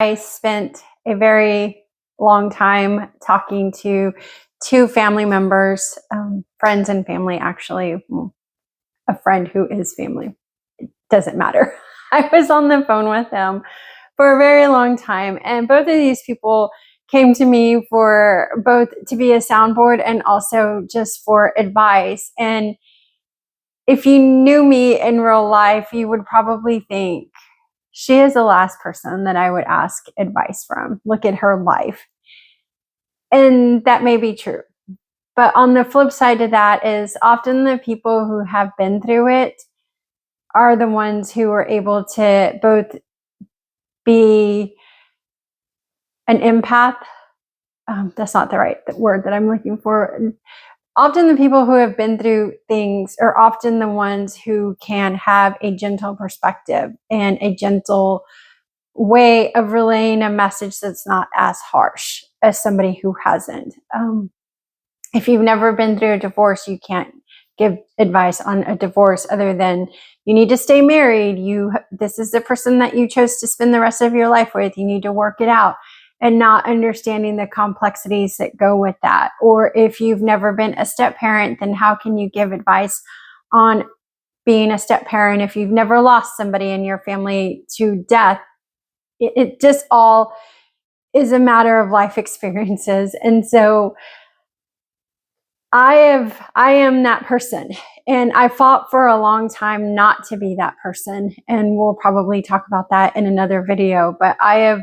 I spent a very long time talking to two family members, friends and family, actually. A friend who is family. It doesn't matter. I was on the phone with them for a very long time, and both of these people came to me for both to be a soundboard and also just for advice. And if you knew me in real life, you would probably think, she is the last person that I would ask advice from. Look at her life. And that may be true. But on the flip side of that is often the people who have been through it are the ones who are able to both be an empath. That's not the right word that I'm looking for. Often the people who have been through things are often the ones who can have a gentle perspective and a gentle way of relaying a message that's not as harsh as somebody who hasn't. If you've never been through a divorce, you can't give advice on a divorce other than you need to stay married. This is the person that you chose to spend the rest of your life with. You need to work it out, and not understanding the complexities that go with that. Or if you've never been a step parent, then how can you give advice on being a step parent if you've never lost somebody in your family to death? It just all is a matter of life experiences. And so I am that person, and I fought for a long time not to be that person. And we'll probably talk about that in another video, but I have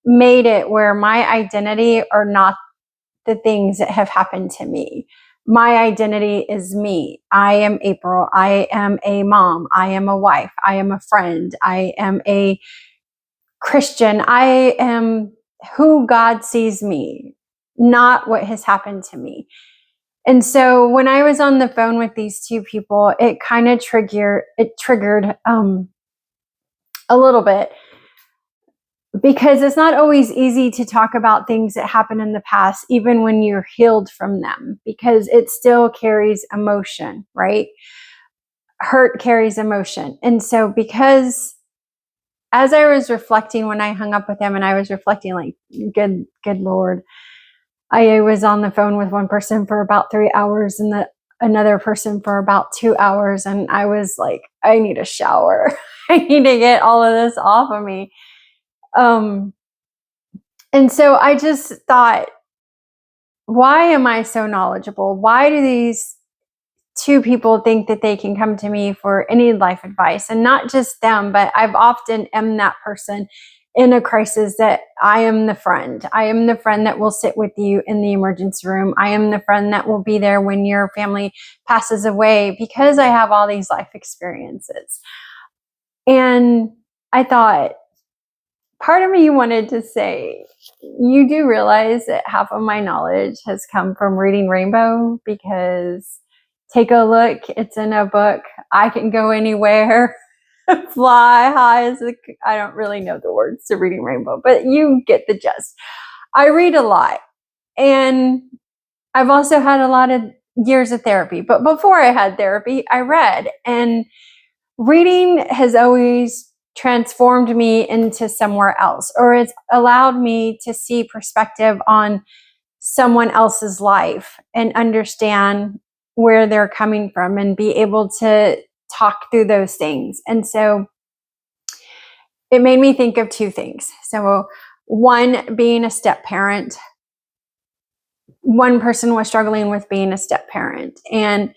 made it where my identity are not the things that have happened to me. My identity is me. I am April. I am a mom. I am a wife. I am a friend. I am a Christian. I am who God sees me, not what has happened to me. And so when I was on the phone with these two people, it kind of triggered a little bit, because it's not always easy to talk about things that happened in the past, even when you're healed from them, because it still carries emotion, right? Hurt carries emotion. And so because as I was reflecting when I hung up with them, and I was reflecting like, good Lord, I was on the phone with one person for about 3 hours and another person for about 2 hours. And I was like, I need a shower. I need to get all of this off of me. And so I just thought, why am I so knowledgeable? Why do these two people think that they can come to me for any life advice? And not just them, but I've often am that person in a crisis, that I am the friend. I am the friend that will sit with you in the emergency room. I am the friend that will be there when your family passes away, because I have all these life experiences. And I thought, part of me wanted to say, you do realize that half of my knowledge has come from reading Rainbow, because take a look, it's in a book. I can go anywhere, fly high as I don't really know the words to Reading Rainbow, but you get the gist. I read a lot, and I've also had a lot of years of therapy. But before I had therapy, I read, and reading has always transformed me into somewhere else, or it's allowed me to see perspective on someone else's life and understand where they're coming from and be able to talk through those things. And so it made me think of two things. So one, being a step parent. One person was struggling with being a step parent, and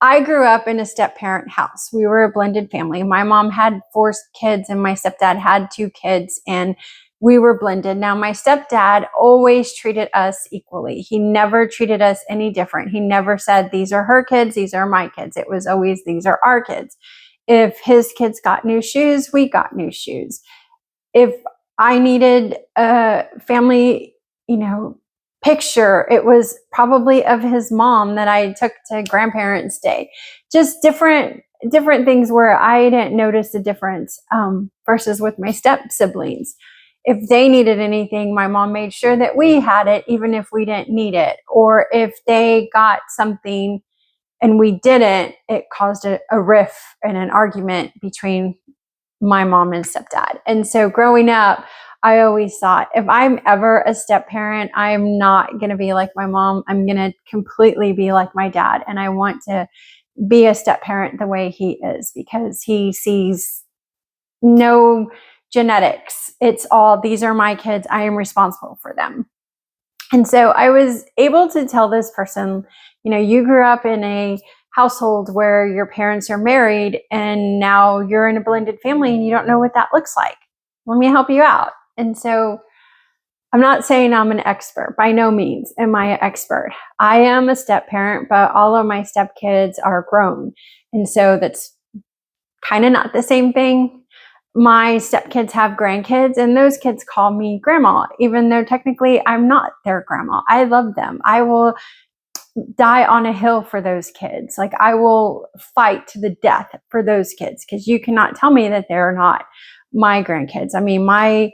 I grew up in a step parent house. We were a blended family. My mom had 4 kids and my stepdad had 2 kids, and we were blended. Now, my stepdad always treated us equally. He never treated us any different. He never said, these are her kids, these are my kids. It was always, these are our kids. If his kids got new shoes, we got new shoes. If I needed a family, picture, it was probably of his mom that I took to Grandparents' Day. Just different things where I didn't notice the difference, versus with my step siblings. If they needed anything, my mom made sure that we had it, even if we didn't need it. Or if they got something and we didn't, it caused a riff and an argument between my mom and stepdad. And so growing up, I always thought, if I'm ever a step parent, I'm not going to be like my mom. I'm going to completely be like my dad. And I want to be a step parent the way he is, because he sees no genetics. It's all, these are my kids. I am responsible for them. And so I was able to tell this person, you grew up in a household where your parents are married and now you're in a blended family and you don't know what that looks like. Let me help you out. And so I'm not saying I'm an expert. By no means am I an expert. I am a step parent, but all of my step kids are grown. And so that's kind of not the same thing. My stepkids have grandkids, and those kids call me grandma, even though technically I'm not their grandma. I love them. I will die on a hill for those kids. Like, I will fight to the death for those kids, because you cannot tell me that they're not my grandkids. I mean, my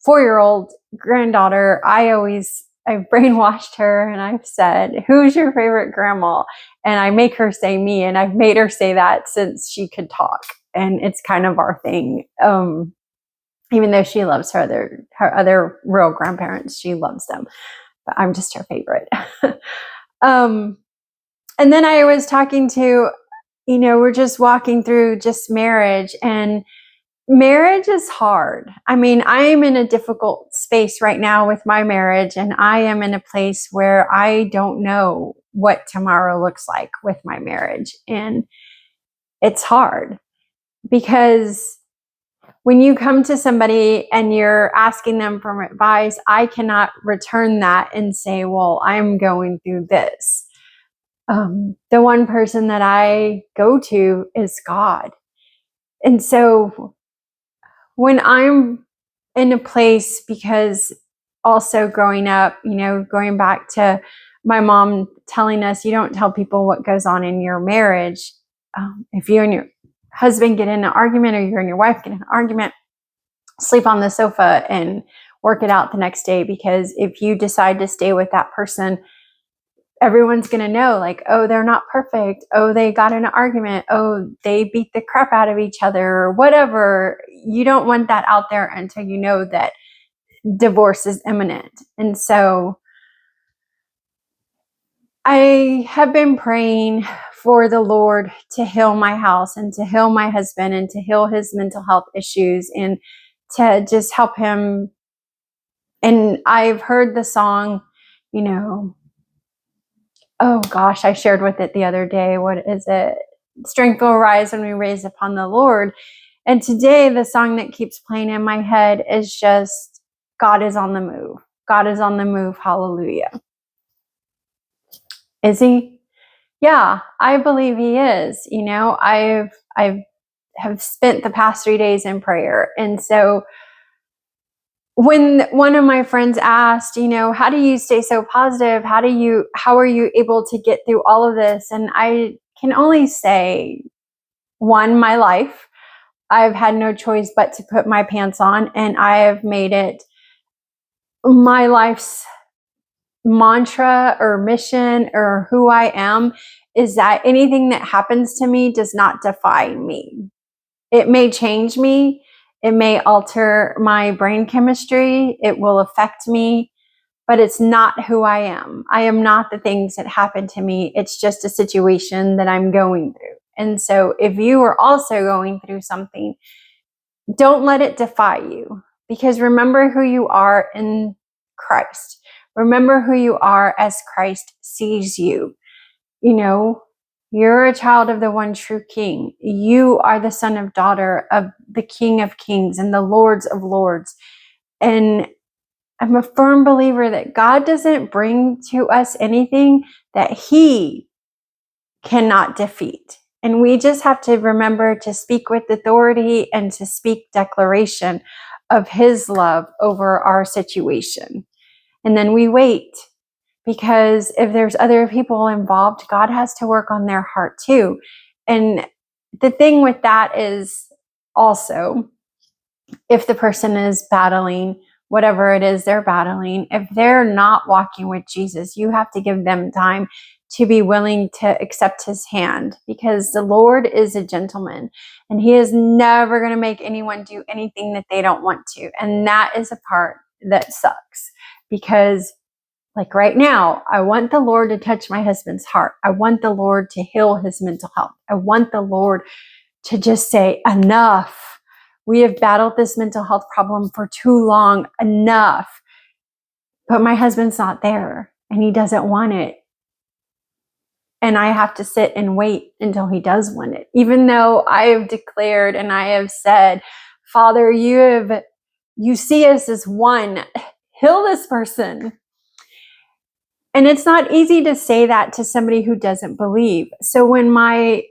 4-year-old granddaughter, I've brainwashed her and I've said, who's your favorite grandma? And I make her say me, and I've made her say that since she could talk. And it's kind of our thing. Even though she loves her other real grandparents, she loves them, but I'm just her favorite. And then I was talking to, we're just walking through just marriage, and marriage is hard. I mean, I am in a difficult space right now with my marriage, and I am in a place where I don't know what tomorrow looks like with my marriage. And it's hard, because when you come to somebody and you're asking them for advice, I cannot return that and say, well, I'm going through this. The one person that I go to is God. And so when I'm in a place, because also growing up, going back to my mom telling us, you don't tell people what goes on in your marriage. If you and your husband get in an argument, or you and your wife get in an argument, sleep on the sofa and work it out the next day. Because if you decide to stay with that person, everyone's going to know, like, oh, they're not perfect. Oh, they got in an argument. Oh, they beat the crap out of each other, or whatever. You don't want that out there until you know that divorce is imminent. And so I have been praying for the Lord to heal my house, and to heal my husband, and to heal his mental health issues, and to just help him. And I've heard the song, oh gosh, I shared with it the other day. What is it? Strength will rise when we raise upon the Lord. And today, the song that keeps playing in my head is just, God is on the move. God is on the move. Hallelujah. Is he? Yeah, I believe he is. I've have spent the past 3 days in prayer. And so when one of my friends asked, how do you stay so positive? How are you able to get through all of this? And I can only say, one, my life. I've had no choice but to put my pants on, and I have made it my life's mantra or mission, or who I am, is that anything that happens to me does not define me. It may change me. It may alter my brain chemistry. It will affect me, but it's not who I am. I am not the things that happen to me. It's just a situation that I'm going through. And so if you are also going through something, don't let it defy you, because remember who you are in Christ. Remember who you are as Christ sees you. You're a child of the one true King. You are the son of daughter of the King of Kings and the Lords of Lords. And I'm a firm believer that God doesn't bring to us anything that he cannot defeat. And we just have to remember to speak with authority and to speak declaration of his love over our situation. And then we wait, because if there's other people involved, God has to work on their heart too. And the thing with that is also, if the person is battling whatever it is they're battling, if they're not walking with Jesus, you have to give them time to be willing to accept his hand, because the Lord is a gentleman and he is never going to make anyone do anything that they don't want to. And that is a part that sucks, because like right now, I want the Lord to touch my husband's heart. I want the Lord to heal his mental health. I want the Lord to just say, enough. We have battled this mental health problem for too long. Enough. But my husband's not there and he doesn't want it. And I have to sit and wait until he does want it. Even though I have declared and I have said, Father, you see us as one. Heal this person. And it's not easy to say that to somebody who doesn't believe. So when my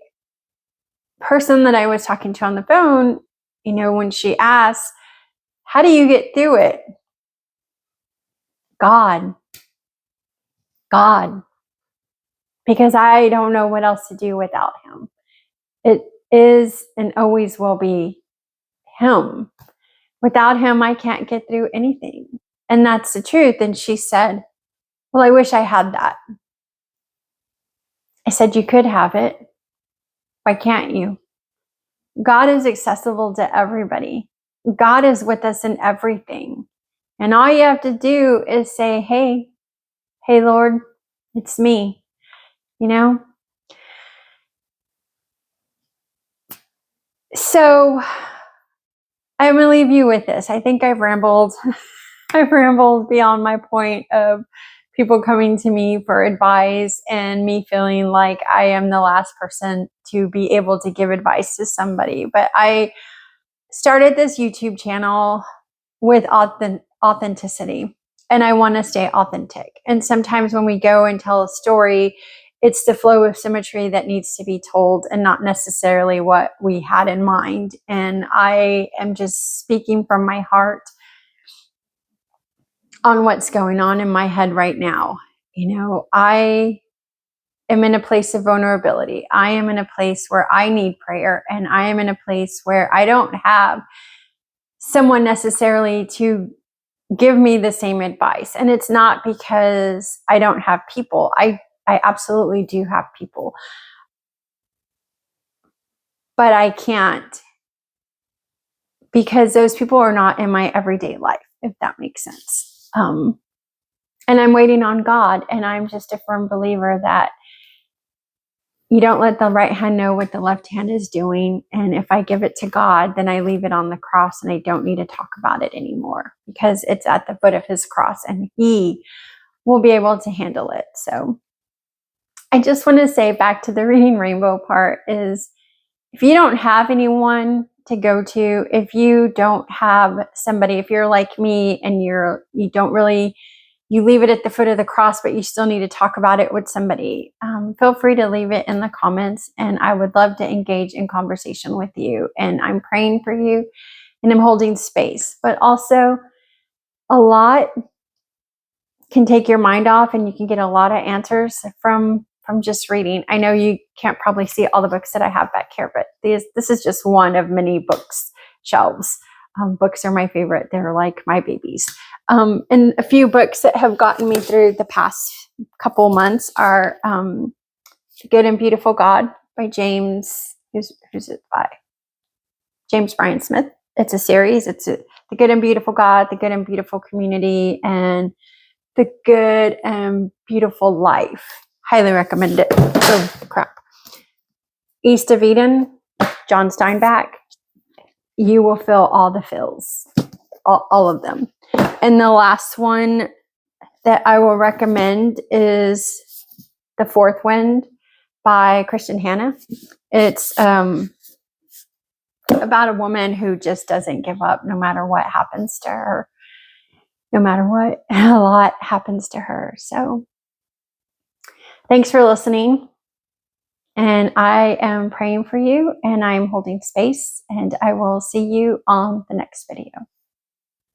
person that I was talking to on the phone, when she asked, how do you get through it? God. Because I don't know what else to do without him. It is and always will be him. Without him, I can't get through anything. And that's the truth. And she said, well, I wish I had that. I said, you could have it. Why can't you? God is accessible to everybody. God is with us in everything. And all you have to do is say, hey, Lord, it's me. So I'm going to leave you with this. I think I've rambled. I've rambled beyond my point of people coming to me for advice and me feeling like I am the last person to be able to give advice to somebody. But I started this YouTube channel with authenticity, and I want to stay authentic. And sometimes when we go and tell a story, it's the flow of symmetry that needs to be told and not necessarily what we had in mind. And I am just speaking from my heart on what's going on in my head right now. I am in a place of vulnerability. I am in a place where I need prayer, and I am in a place where I don't have someone necessarily to give me the same advice. And it's not because I don't have people. I absolutely do have people. But I can't, because those people are not in my everyday life, if that makes sense. And I'm waiting on God, and I'm just a firm believer that you don't let the right hand know what the left hand is doing. And if I give it to God, then I leave it on the cross, and I don't need to talk about it anymore, because it's at the foot of his cross and he will be able to handle it. So I just want to say, back to the reading rainbow part, is if you don't have anyone to go to, if you don't have somebody, if you're like me and you leave it at the foot of the cross, but you still need to talk about it with somebody, feel free to leave it in the comments, and I would love to engage in conversation with you. And I'm praying for you, and I'm holding space. But also, a lot can take your mind off, and you can get a lot of answers from just reading. I know you can't probably see all the books that I have back here, but this is just one of many books shelves. Books are my favorite. They're like my babies. And a few books that have gotten me through the past couple months are The Good and Beautiful God by James. Who's it by? James Bryan Smith. It's a series. It's The Good and Beautiful God, The Good and Beautiful Community, and The Good and Beautiful Life. Highly recommend it. Oh, crap. East of Eden, John Steinbeck. You will feel all the feels, all of them. And the last one that I will recommend is The Fourth Wind by Kristen Hanna. It's about a woman who just doesn't give up no matter what happens to her. No matter what, a lot happens to her. So thanks for listening. And I am praying for you, and I'm holding space, and I will see you on the next video.